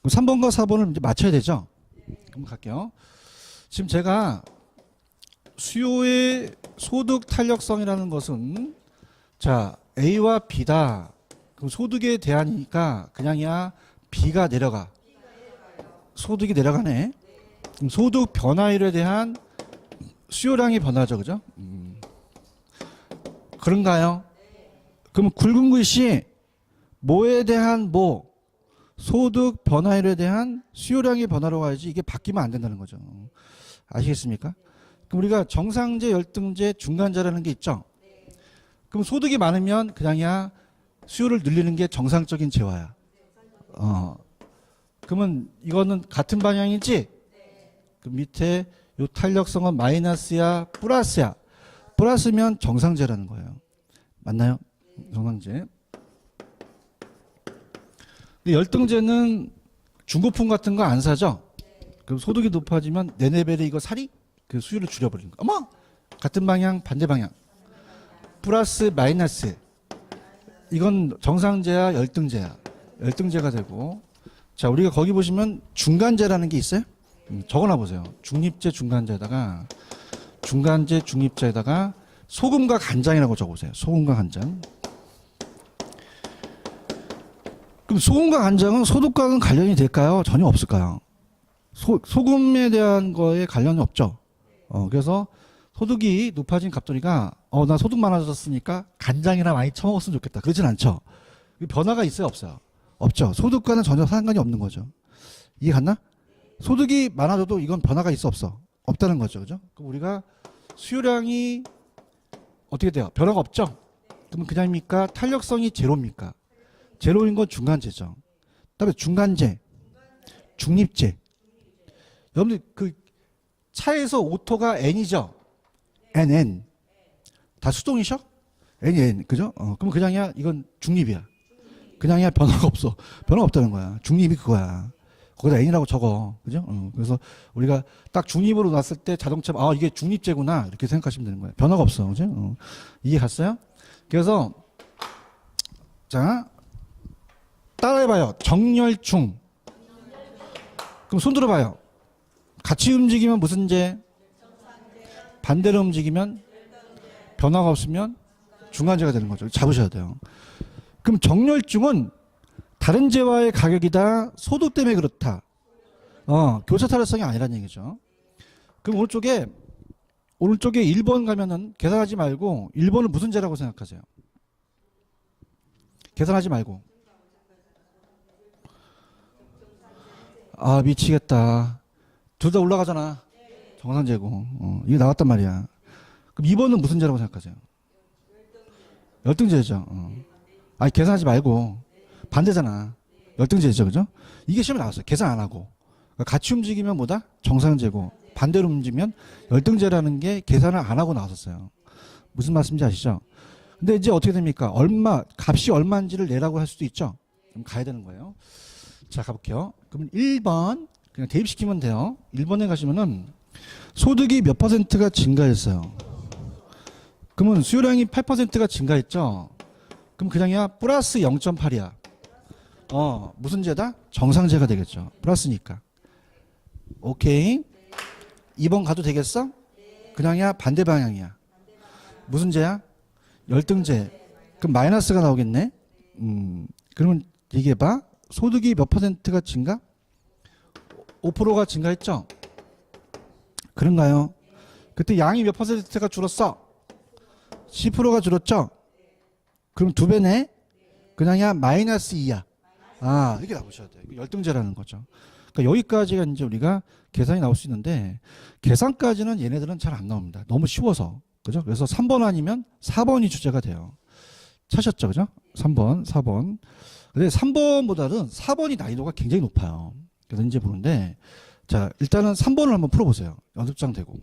그럼 3번과 4번을 이제 맞춰야 되죠? 그럼 갈게요. 지금 제가 수요의 소득 탄력성이라는 것은 자 A와 B다. 그럼 소득에 대한이니까 그냥이야 B가 내려가. 소득이 내려가네. 그럼 소득 변화율에 대한 수요량이 변화죠, 그죠? 그런가요? 그럼 굵은 글씨 뭐에 대한 뭐 소득 변화율에 대한 수요량의 변화로 가야지 이게 바뀌면 안 된다는 거죠. 아시겠습니까? 그럼 우리가 정상제, 열등제, 중간제라는 게 있죠. 그럼 소득이 많으면 그냥이야 수요를 늘리는 게 정상적인 재화야. 그러면 이거는 같은 방향이지? 그 밑에 요 탄력성은 마이너스야, 플러스야. 플러스면 정상제라는 거예요. 맞나요? 정상제. 근데 열등제는 중고품 같은 거 안 사죠? 그럼 소득이 높아지면 내 레벨에 이거 사리? 그 수요를 줄여버리는 거. 어머! 같은 방향, 반대 방향. 플러스, 마이너스. 이건 정상제야, 열등제야. 열등제가 되고. 자, 우리가 거기 보시면 중간제라는 게 있어요? 적어놔 보세요. 중립제, 중간제에다가 중간제, 중립제에다가 소금과 간장이라고 적어보세요. 소금과 간장. 그럼 소금과 간장은 소득과는 관련이 될까요? 전혀 없을까요? 소금에 대한 거에 관련이 없죠. 그래서 소득이 높아진 갑돌이가 나 소득 많아졌으니까 간장이나 많이 처먹었으면 좋겠다. 그러진 않죠. 변화가 있어요, 없어요? 없죠. 소득과는 전혀 상관이 없는 거죠. 이해 갔나? 소득이 많아져도 이건 변화가 있어, 없어? 없다는 거죠. 그죠? 그럼 우리가 수요량이 어떻게 돼요? 변화가 없죠? 그러면 그냥입니까? 탄력성이 제로입니까? 제로인 건 중간제죠. 그다음에 중간제, 중립제. 여러분들 그 차에서 오토가 N이죠? N. 다 수동이셔? N. 그죠? 그럼 그냥이야 이건 중립이야. 그냥이야 변화가 없어. 변화가 없다는 거야. 중립이 그거야. 거기다 N이라고 적어. 그죠? 그래서 우리가 딱 중립으로 놨을 때 자동차, 이게 중립제구나. 이렇게 생각하시면 되는 거예요. 변화가 없어. 그죠? 이해 갔어요? 그래서, 자, 따라해봐요. 정열중. 그럼 손 들어봐요. 같이 움직이면 무슨 제? 반대로 움직이면? 변화가 없으면? 중간제가 되는 거죠. 잡으셔야 돼요. 그럼 정열중은 다른 재화의 가격이다. 소득 때문에 그렇다. 교차 탄력성이 아니라는 얘기죠. 그럼 오른쪽에 1번 가면은 계산하지 말고 1번은 무슨 재라고 생각하세요? 계산하지 말고. 미치겠다. 둘 다 올라가잖아. 정상재고. 이게 나왔단 말이야. 그럼 2번은 무슨 재라고 생각하세요? 열등제죠. 계산하지 말고. 반대잖아. 열등제죠. 그죠? 이게 시험에 나왔어요. 계산 안 하고. 그러니까 같이 움직이면 뭐다? 정상제고. 반대로 움직이면 열등제라는 게 계산을 안 하고 나왔었어요. 무슨 말씀인지 아시죠? 근데 이제 어떻게 됩니까? 값이 얼마인지를 내라고 할 수도 있죠? 그럼 가야 되는 거예요. 자, 가볼게요. 그러면 1번, 그냥 대입시키면 돼요. 1번에 가시면은 소득이 몇 %가 증가했어요. 그러면 수요량이 8%가 증가했죠? 그럼 그냥이야 플러스 0.8이야. 무슨 제다? 정상제가 되겠죠. 플러스니까. 오케이. 2번 가도 되겠어? 그냥이야 반대 방향이야. 무슨 제야? 열등제. 그럼 마이너스가 나오겠네. 그러면 얘기해봐. 소득이 몇 %가 증가? 5%가 증가했죠? 그런가요? 그때 양이 몇 %가 줄었어? 10%가 줄었죠? 그럼 2배네? 그냥이야 마이너스 2야. 이렇게 나오셔야 돼요. 열등제라는 거죠. 그러니까 여기까지가 이제 우리가 계산이 나올 수 있는데 계산까지는 얘네들은 잘 안 나옵니다. 너무 쉬워서. 그죠? 그래서 3번 아니면 4번이 주제가 돼요. 찾으셨죠? 그죠? 3번, 4번. 근데 3번보다는 4번이 난이도가 굉장히 높아요. 그래서 이제 보는데 자, 일단은 3번을 한번 풀어보세요. 연습장 되고.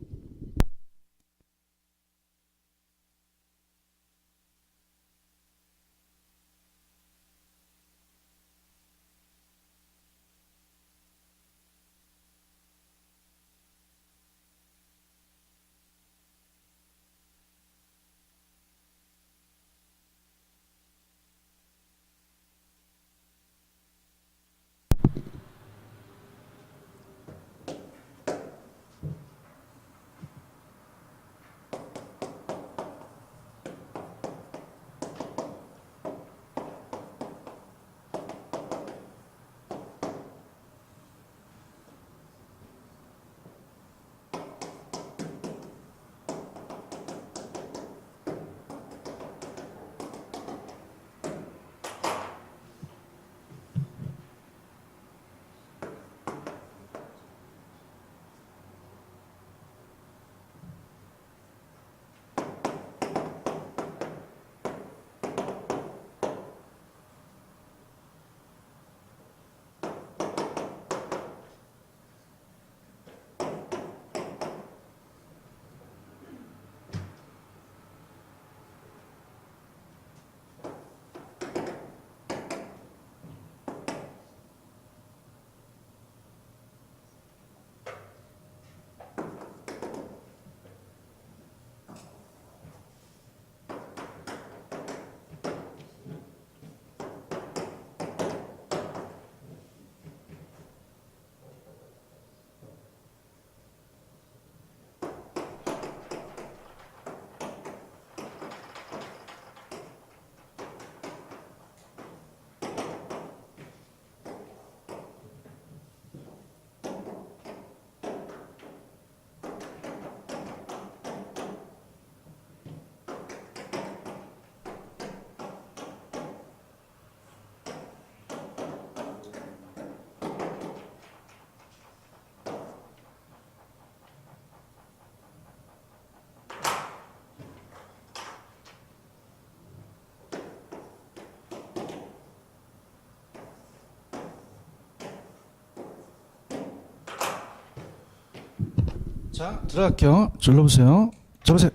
자, 들어갈게요. 눌러보세요. 저보세요.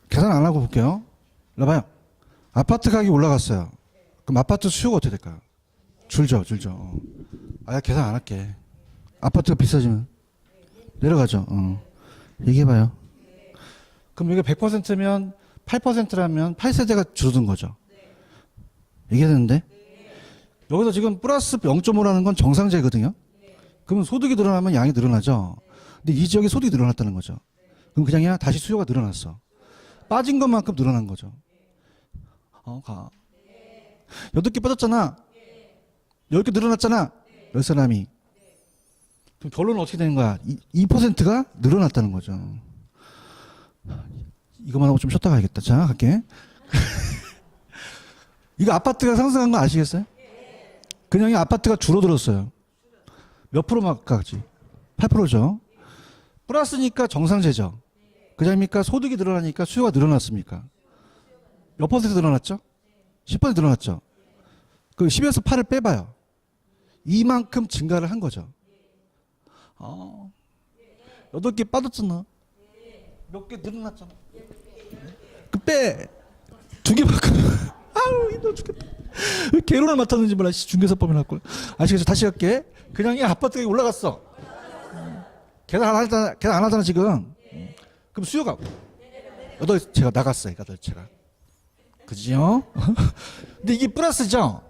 계산 안 하고 볼게요. 봐요. 아파트 가격이 올라갔어요. 그럼 아파트 수요가 어떻게 될까요? 줄죠. 아, 계산 안 할게. 아파트가 비싸지면 내려가죠. 얘기해봐요. 그럼 이게 100%면 8%라면 8세대가 줄어든 거죠. 얘기했는데 여기서 지금 플러스 0.5라는 건 정상제거든요. 그러면 소득이 늘어나면 양이 늘어나죠. 근데 이 지역에 소득이 늘어났다는 거죠. 그럼 그냥이야 다시 수요가 늘어났어. 빠진 것만큼 늘어난 거죠. 가. 8개 빠졌잖아. 10개 늘어났잖아. 10사람이. 그럼 결론은 어떻게 되는 거야? 2%가 늘어났다는 거죠. 이것만 하고 좀 쉬었다 가야겠다. 자, 갈게. 이거 아파트가 상승한 거 아시겠어요? 그냥 이 아파트가 줄어들었어요. 몇 프로만까지? 8%죠. 플러스니까 정상제죠. 그냥입니까? 소득이 늘어나니까 수요가 늘어났습니까? 몇 퍼센트 늘어났죠? 10% 늘어났죠. 그 10에서 8을 빼봐요. 이만큼 증가를 한 거죠. 8개 빠졌잖아. 몇 개 늘어났잖아. 그 빼. 2개만큼. 아우, 힘들어 죽겠다. 왜 개로를 맡았는지 몰라. 중개사법인 할 걸. 아시겠죠? 다시 할게. 그냥 이 아파트가 올라갔어. 계산 안 하잖아, 지금. 그럼 수요가. 8채가 나갔어요, 8채가. 그지요? 근데 이게 플러스죠?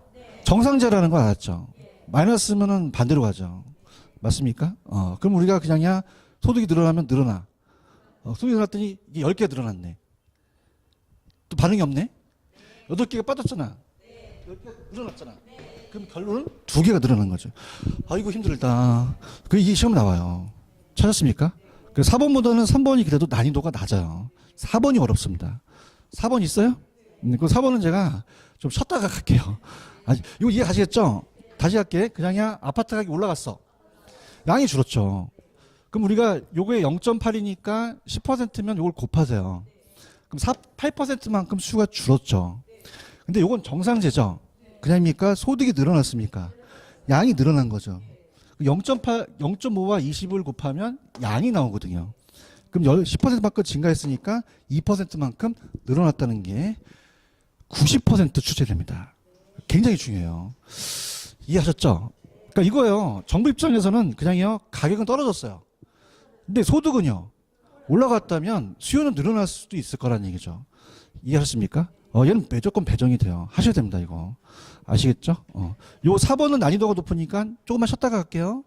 정상제라는 거 알았죠? 마이너스면은 반대로 가죠. 맞습니까? 그럼 우리가 그냥이야 소득이 늘어나면 늘어나. 소득이 늘어났더니 이게 10개가 늘어났네. 또 반응이 없네? 8개가 빠졌잖아. 10개가 늘어났잖아. 그럼 결론은 2개가 늘어난 거죠. 아이고 힘들다. 이게 시험 나와요. 찾았습니까? 4번보다는 3번이 그래도 난이도가 낮아요. 4번이 어렵습니다. 4번 있어요? 그 4번은 제가 좀 쉬었다가 갈게요. 이거 이해가시겠죠? 다시 할게. 그냥이야 아파트 가격이 올라갔어. 양이 줄었죠. 그럼 우리가 요거에 0.8이니까 10%면 요걸 곱하세요. 그럼 8%만큼 수가 줄었죠. 근데 요건 정상제죠. 그냥입니까? 소득이 늘어났습니까? 양이 늘어난 거죠. 0.5와 20을 곱하면 양이 나오거든요. 그럼 10%만큼 증가했으니까 2%만큼 늘어났다는 게 90% 추제됩니다. 굉장히 중요해요. 이해하셨죠? 그러니까 이거예요. 정부 입장에서는 그냥요 가격은 떨어졌어요. 근데 소득은요 올라갔다면 수요는 늘어날 수도 있을 거라는 얘기죠. 이해하셨습니까? 얘는 무조건 배정이 돼요. 하셔야 됩니다, 이거. 아시겠죠? 요 4번은 난이도가 높으니까 조금만 쉬었다가 갈게요.